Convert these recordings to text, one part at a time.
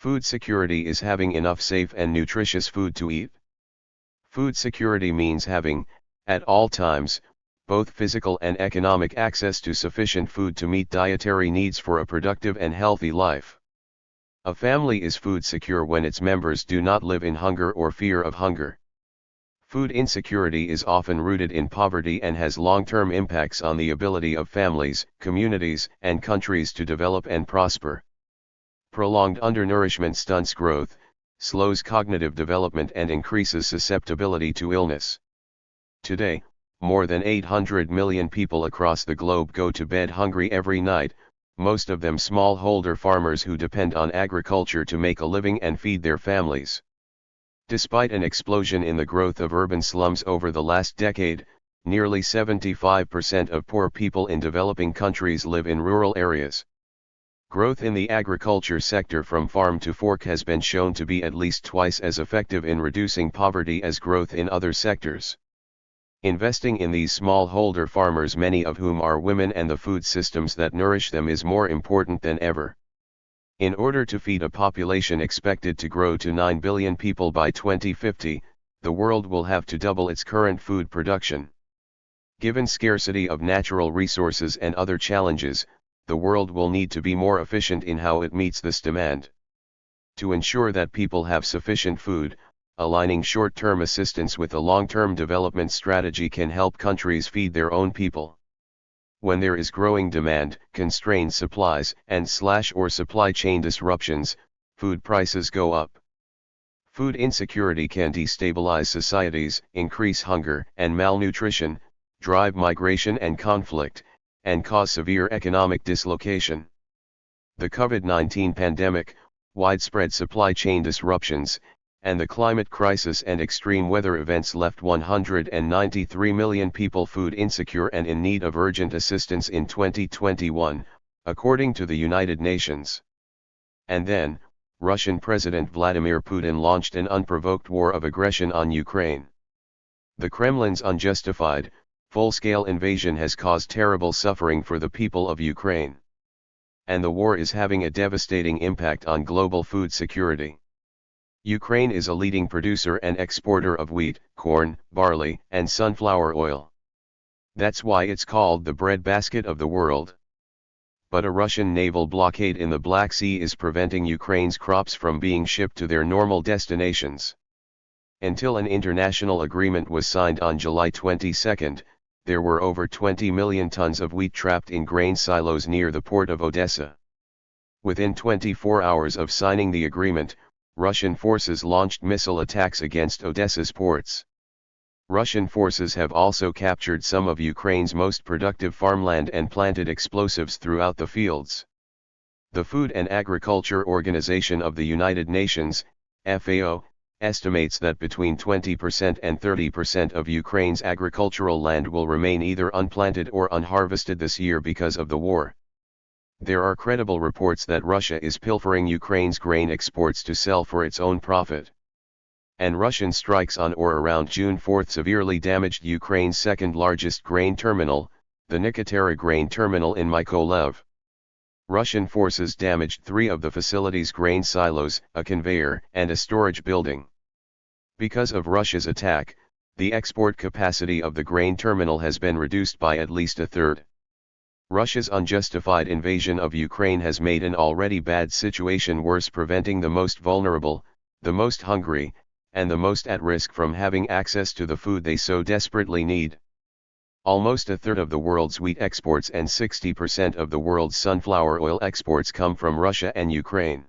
Food security is having enough safe and nutritious food to eat. Food security means having, at all times, both physical and economic access to sufficient food to meet dietary needs for a productive and healthy life. A family is food secure when its members do not live in hunger or fear of hunger. Food insecurity is often rooted in poverty and has long-term impacts on the ability of families, communities, and countries to develop and prosper. Prolonged undernourishment stunts growth, slows cognitive development and increases susceptibility to illness. Today, more than 800 million people across the globe go to bed hungry every night, most of them smallholder farmers who depend on agriculture to make a living and feed their families. Despite an explosion in the growth of urban slums over the last decade, nearly 75% of poor people in developing countries live in rural areas. Growth in the agriculture sector from farm to fork has been shown to be at least twice as effective in reducing poverty as growth in other sectors. Investing in these smallholder farmers, many of whom are women, and the food systems that nourish them is more important than ever. In order to feed a population expected to grow to 9 billion people by 2050, the world will have to double its current food production. Given scarcity of natural resources and other challenges, the world will need to be more efficient in how it meets this demand. To ensure that people have sufficient food, aligning short-term assistance with a long-term development strategy can help countries feed their own people. When there is growing demand, constrained supplies, and/or supply chain disruptions, food prices go up. Food insecurity can destabilize societies, increase hunger and malnutrition, drive migration and conflict, and cause severe economic dislocation. The COVID-19 pandemic, widespread supply chain disruptions, and the climate crisis and extreme weather events left 193 million people food insecure and in need of urgent assistance in 2021, according to the United Nations. And then, Russian President Vladimir Putin launched an unprovoked war of aggression on Ukraine. The Kremlin's unjustified, full-scale invasion has caused terrible suffering for the people of Ukraine. And the war is having a devastating impact on global food security. Ukraine is a leading producer and exporter of wheat, corn, barley, and sunflower oil. That's why it's called the breadbasket of the world. But a Russian naval blockade in the Black Sea is preventing Ukraine's crops from being shipped to their normal destinations. Until an international agreement was signed on July 22, there were over 20 million tons of wheat trapped in grain silos near the port of Odessa. Within 24 hours of signing the agreement, Russian forces launched missile attacks against Odessa's ports. Russian forces have also captured some of Ukraine's most productive farmland and planted explosives throughout the fields. The Food and Agriculture Organization of the United Nations, FAO, estimates that between 20% and 30% of Ukraine's agricultural land will remain either unplanted or unharvested this year because of the war. There are credible reports that Russia is pilfering Ukraine's grain exports to sell for its own profit. And Russian strikes on or around June 4 severely damaged Ukraine's second-largest grain terminal, the Nikitere grain terminal in Mykolaiv. Russian forces damaged 3 of the facility's grain silos, a conveyor, and a storage building. Because of Russia's attack, the export capacity of the grain terminal has been reduced by at least a third. Russia's unjustified invasion of Ukraine has made an already bad situation worse, preventing the most vulnerable, the most hungry, and the most at risk from having access to the food they so desperately need. Almost a third of the world's wheat exports and 60% of the world's sunflower oil exports come from Russia and Ukraine.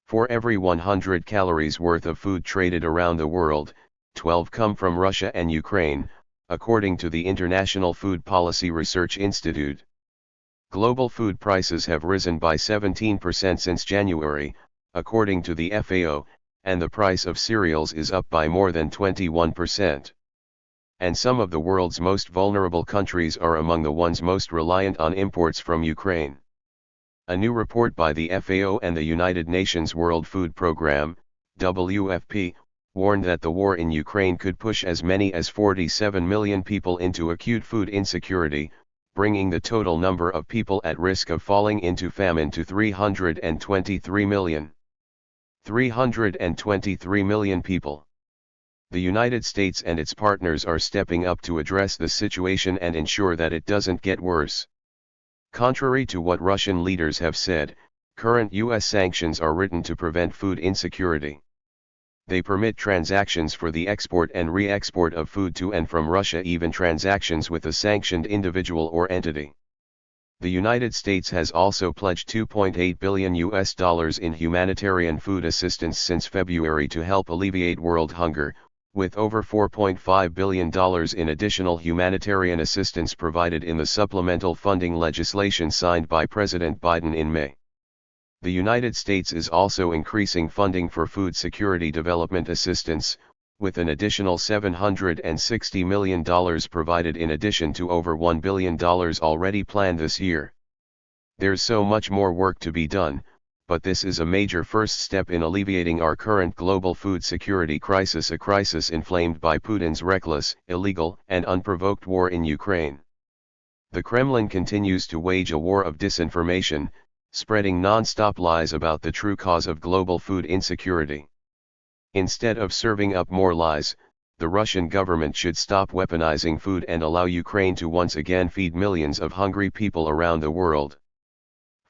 For every 100 calories worth of food traded around the world, 12 come from Russia and Ukraine, according to the International Food Policy Research Institute. Global food prices have risen by 17% since January, according to the FAO, and the price of cereals is up by more than 21%. And some of the world's most vulnerable countries are among the ones most reliant on imports from Ukraine. A new report by the FAO and the United Nations World Food Programme, WFP, warned that the war in Ukraine could push as many as 47 million people into acute food insecurity, bringing the total number of people at risk of falling into famine to 323 million. 323 million people. The United States and its partners are stepping up to address the situation and ensure that it doesn't get worse. Contrary to what Russian leaders have said, current U.S. sanctions are written to prevent food insecurity. They permit transactions for the export and re-export of food to and from Russia, even transactions with a sanctioned individual or entity. The United States has also pledged $2.8 billion in humanitarian food assistance since February to help alleviate world hunger, with over $4.5 billion in additional humanitarian assistance provided in the supplemental funding legislation signed by President Biden in May. The United States is also increasing funding for food security development assistance, with an additional $760 million provided in addition to over $1 billion already planned this year. There's so much more work to be done, but this is a major first step in alleviating our current global food security crisis, a crisis inflamed by Putin's reckless, illegal, and unprovoked war in Ukraine. The Kremlin continues to wage a war of disinformation, spreading non-stop lies about the true cause of global food insecurity. Instead of serving up more lies, the Russian government should stop weaponizing food and allow Ukraine to once again feed millions of hungry people around the world.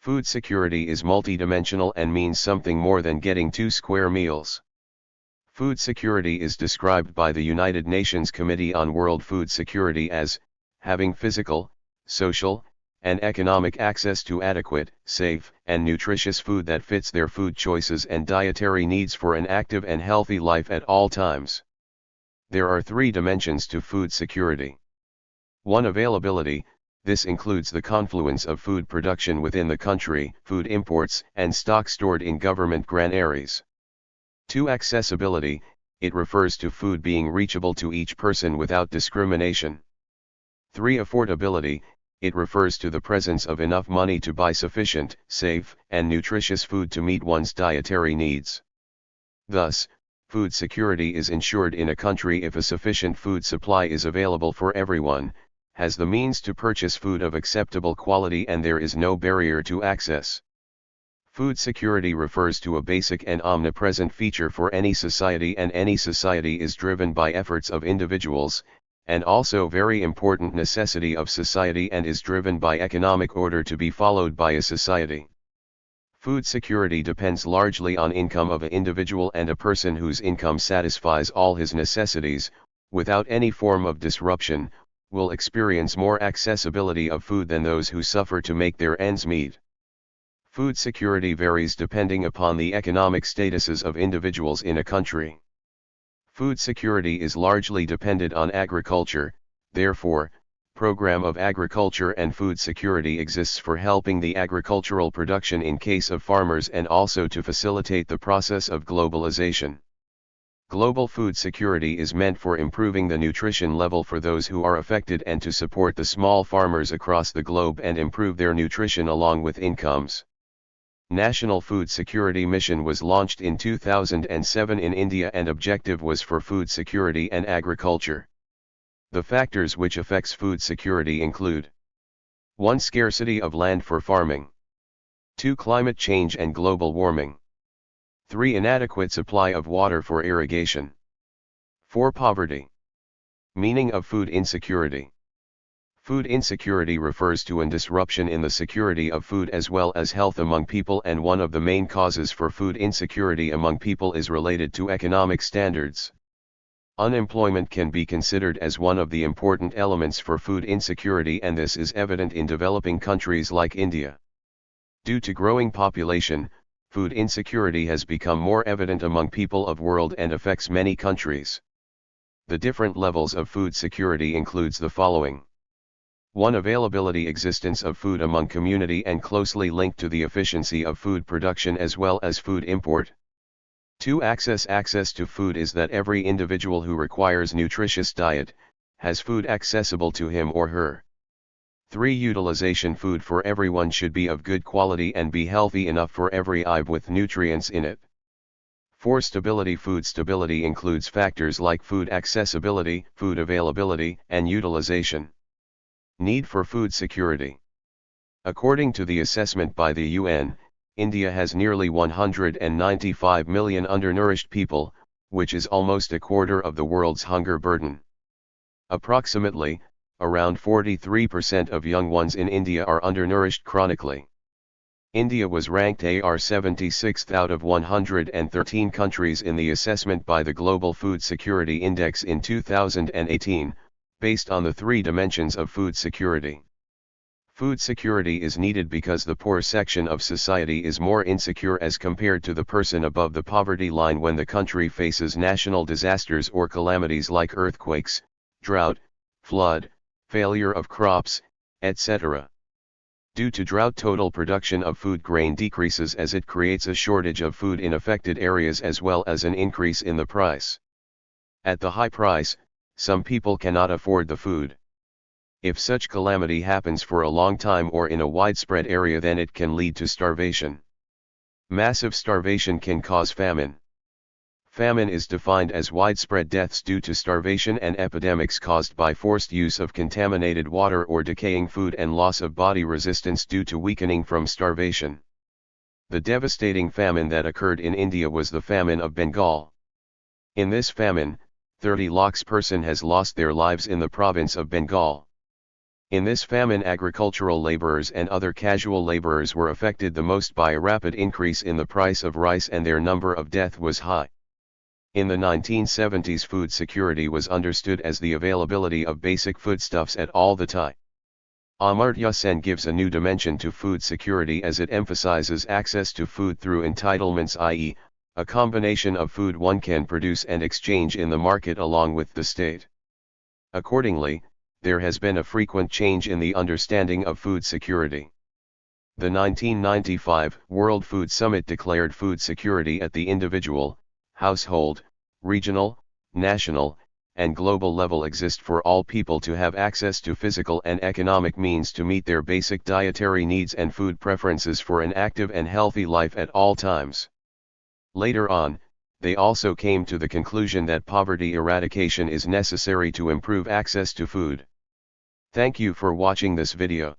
Food security is multidimensional and means something more than getting 2 square meals. Food security is described by the United Nations Committee on World Food Security as having physical, social, and economic access to adequate, safe, and nutritious food that fits their food choices and dietary needs for an active and healthy life at all times. There are 3 dimensions to food security. 1. Availability. This includes the confluence of food production within the country, food imports, and stock stored in government granaries. 2. Accessibility. It refers to food being reachable to each person without discrimination. 3. Affordability. It refers to the presence of enough money to buy sufficient, safe, and nutritious food to meet one's dietary needs. Thus, food security is ensured in a country if a sufficient food supply is available for everyone, has the means to purchase food of acceptable quality, and there is no barrier to access. Food security refers to a basic and omnipresent feature for any society, and any society is driven by efforts of individuals, and also very important necessity of society, and is driven by economic order to be followed by a society. Food security depends largely on income of an individual, and a person whose income satisfies all his necessities, without any form of disruption, will experience more accessibility of food than those who suffer to make their ends meet. Food security varies depending upon the economic statuses of individuals in a country. Food security is largely dependent on agriculture, therefore, program of agriculture and food security exists for helping the agricultural production in case of farmers, and also to facilitate the process of globalization. Global food security is meant for improving the nutrition level for those who are affected, and to support the small farmers across the globe and improve their nutrition along with incomes. National Food Security Mission was launched in 2007 in India, and objective was for food security and agriculture. The factors which affects food security include: 1. Scarcity of land for farming. 2. Climate change and global warming. 3. Inadequate supply of water for irrigation. 4. Poverty. Meaning of food insecurity. Food insecurity refers to a disruption in the security of food as well as health among people, and one of the main causes for food insecurity among people is related to economic standards. Unemployment can be considered as one of the important elements for food insecurity, and this is evident in developing countries like India. Due to growing population, food insecurity has become more evident among people of world and affects many countries. The different levels of food security includes the following. 1. Availability. Existence of food among community and closely linked to the efficiency of food production as well as food import. 2. Access. Access to food is that every individual who requires nutritious diet, has food accessible to him or her. 3. Utilization. Food for everyone should be of good quality and be healthy enough for every eye with nutrients in it. 4. Stability. Food stability includes factors like food accessibility, food availability, and utilization. Need for food security. According to the assessment by the UN, India has nearly 195 million undernourished people, which is almost a quarter of the world's hunger burden. Approximately, around 43% of young ones in India are undernourished chronically. India was ranked AR 76th out of 113 countries in the assessment by the Global Food Security Index in 2018, based on the three dimensions of food security. Food security is needed because the poor section of society is more insecure as compared to the person above the poverty line when the country faces national disasters or calamities like earthquakes, drought, flood, failure of crops, etc. Due to drought, total production of food grain decreases as it creates a shortage of food in affected areas as well as an increase in the price. At the high price, some people cannot afford the food. If such calamity happens for a long time or in a widespread area, then it can lead to starvation. Massive starvation can cause famine. Famine is defined as widespread deaths due to starvation and epidemics caused by forced use of contaminated water or decaying food and loss of body resistance due to weakening from starvation. The devastating famine that occurred in India was the famine of Bengal. In this famine, 30 lakhs person has lost their lives in the province of Bengal. In this famine, agricultural laborers and other casual laborers were affected the most by a rapid increase in the price of rice, and their number of death was high. In the 1970s, food security was understood as the availability of basic foodstuffs at all the time. Amartya Sen gives a new dimension to food security as it emphasizes access to food through entitlements, i.e., a combination of food one can produce and exchange in the market along with the state. Accordingly, there has been a frequent change in the understanding of food security. The 1995 World Food Summit declared food security at the individual, household, regional, national, and global level exist for all people to have access to physical and economic means to meet their basic dietary needs and food preferences for an active and healthy life at all times. Later on, they also came to the conclusion that poverty eradication is necessary to improve access to food. Thank you for watching this video.